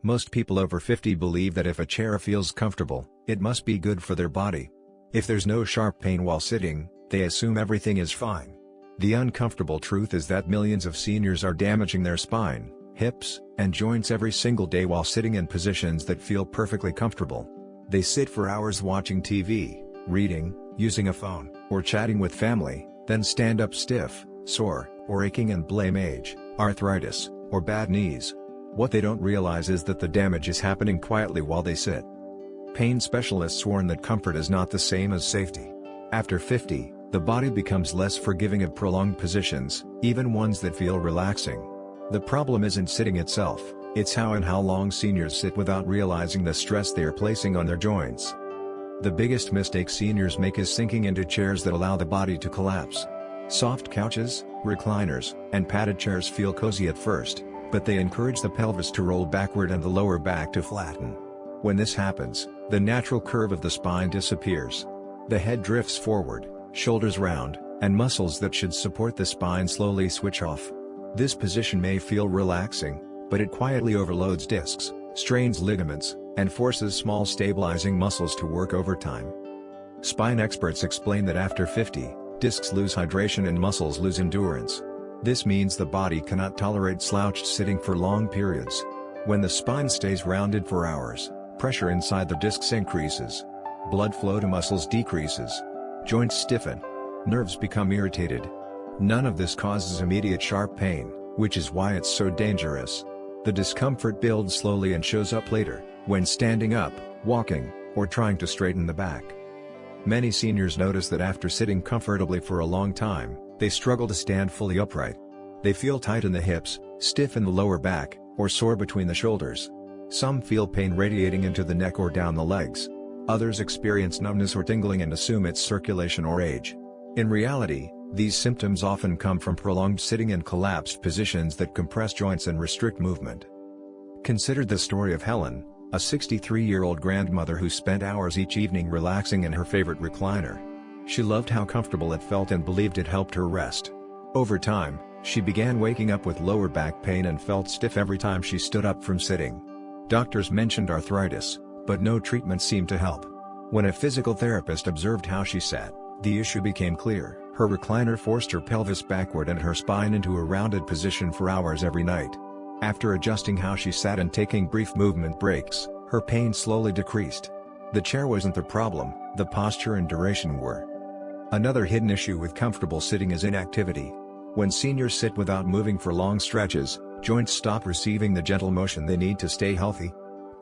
Most people over 50 believe that if a chair feels comfortable, it must be good for their body. If there's no sharp pain while sitting, they assume everything is fine. The uncomfortable truth is that millions of seniors are damaging their spine, hips, and joints every single day while sitting in positions that feel perfectly comfortable. They sit for hours watching TV, reading, using a phone, or chatting with family, then stand up stiff, sore, or aching and blame age, arthritis, or bad knees. What they don't realize is that the damage is happening quietly while they sit. Pain specialists warn that comfort is not the same as safety. After 50, the body becomes less forgiving of prolonged positions, even ones that feel relaxing. The problem isn't sitting itself, it's how and how long seniors sit without realizing the stress they are placing on their joints. The biggest mistake seniors make is sinking into chairs that allow the body to collapse. Soft couches, recliners, and padded chairs feel cozy at first, but they encourage the pelvis to roll backward and the lower back to flatten. When this happens, the natural curve of the spine disappears. The head drifts forward, shoulders round, and muscles that should support the spine slowly switch off. This position may feel relaxing, but it quietly overloads discs, strains ligaments, and forces small stabilizing muscles to work overtime. Spine experts explain that after 50, discs lose hydration and muscles lose endurance. This means the body cannot tolerate slouched sitting for long periods. When the spine stays rounded for hours, pressure inside the discs increases. Blood flow to muscles decreases. Joints stiffen. Nerves become irritated. None of this causes immediate sharp pain, which is why it's so dangerous. The discomfort builds slowly and shows up later, when standing up, walking, or trying to straighten the back. Many seniors notice that after sitting comfortably for a long time, they struggle to stand fully upright. They feel tight in the hips, stiff in the lower back, or sore between the shoulders. Some feel pain radiating into the neck or down the legs. Others experience numbness or tingling and assume it's circulation or age. In reality, these symptoms often come from prolonged sitting in collapsed positions that compress joints and restrict movement. Consider the story of Helen, a 63-year-old grandmother who spent hours each evening relaxing in her favorite recliner. She loved how comfortable it felt and believed it helped her rest. Over time, she began waking up with lower back pain and felt stiff every time she stood up from sitting. Doctors mentioned arthritis, but no treatment seemed to help. When a physical therapist observed how she sat, the issue became clear. Her recliner forced her pelvis backward and her spine into a rounded position for hours every night. After adjusting how she sat and taking brief movement breaks, her pain slowly decreased. The chair wasn't the problem, the posture and duration were. Another hidden issue with comfortable sitting is inactivity. When seniors sit without moving for long stretches, joints stop receiving the gentle motion they need to stay healthy.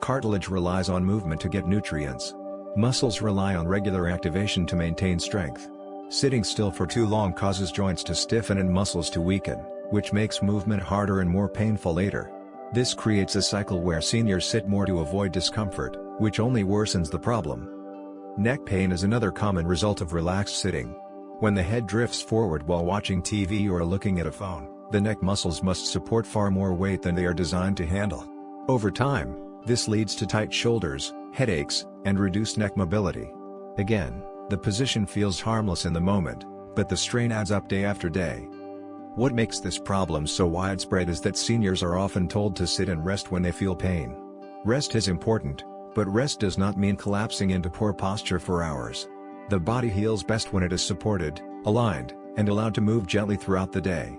Cartilage relies on movement to get nutrients. Muscles rely on regular activation to maintain strength. Sitting still for too long causes joints to stiffen and muscles to weaken, which makes movement harder and more painful later. This creates a cycle where seniors sit more to avoid discomfort, which only worsens the problem. Neck pain is another common result of relaxed sitting. When the head drifts forward while watching TV or looking at a phone, the neck muscles must support far more weight than they are designed to handle. Over time, this leads to tight shoulders, headaches, and reduced neck mobility. Again, the position feels harmless in the moment, but the strain adds up day after day. What makes this problem so widespread is that seniors are often told to sit and rest when they feel pain. Rest is important, but rest does not mean collapsing into poor posture for hours. The body heals best when it is supported, aligned, and allowed to move gently throughout the day.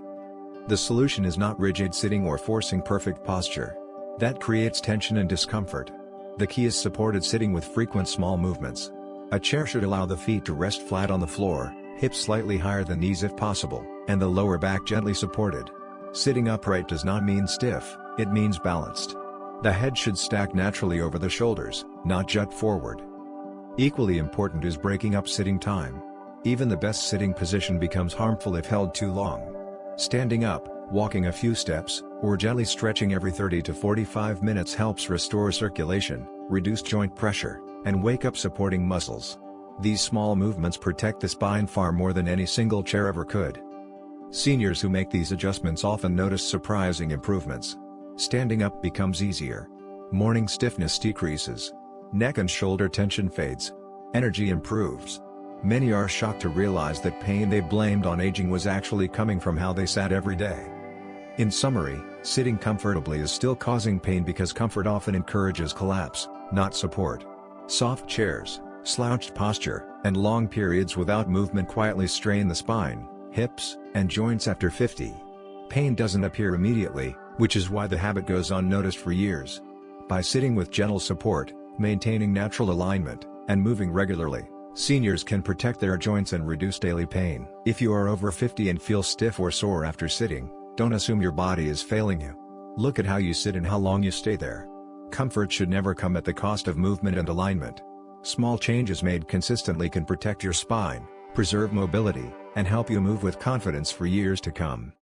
The solution is not rigid sitting or forcing perfect posture. That creates tension and discomfort. The key is supported sitting with frequent small movements. A chair should allow the feet to rest flat on the floor, hips slightly higher than knees if possible, and the lower back gently supported. Sitting upright does not mean stiff, it means balanced. The head should stack naturally over the shoulders, not jut forward. Equally important is breaking up sitting time. Even the best sitting position becomes harmful if held too long. Standing up, walking a few steps, or gently stretching every 30 to 45 minutes helps restore circulation, reduce joint pressure, and wake up supporting muscles. These small movements protect the spine far more than any single chair ever could. Seniors who make these adjustments often notice surprising improvements. Standing up becomes easier. Morning stiffness decreases. Neck and shoulder tension fades. Energy improves. Many are shocked to realize that pain they blamed on aging was actually coming from how they sat every day. In summary, sitting comfortably is still causing pain because comfort often encourages collapse, not support. Soft chairs, slouched posture, and long periods without movement quietly strain the spine, hips, and joints after 50. Pain doesn't appear immediately, which is why the habit goes unnoticed for years. By sitting with gentle support, maintaining natural alignment, and moving regularly, seniors can protect their joints and reduce daily pain. If you are over 50 and feel stiff or sore after sitting, don't assume your body is failing you. Look at how you sit and how long you stay there. Comfort should never come at the cost of movement and alignment. Small changes made consistently can protect your spine, preserve mobility, and help you move with confidence for years to come.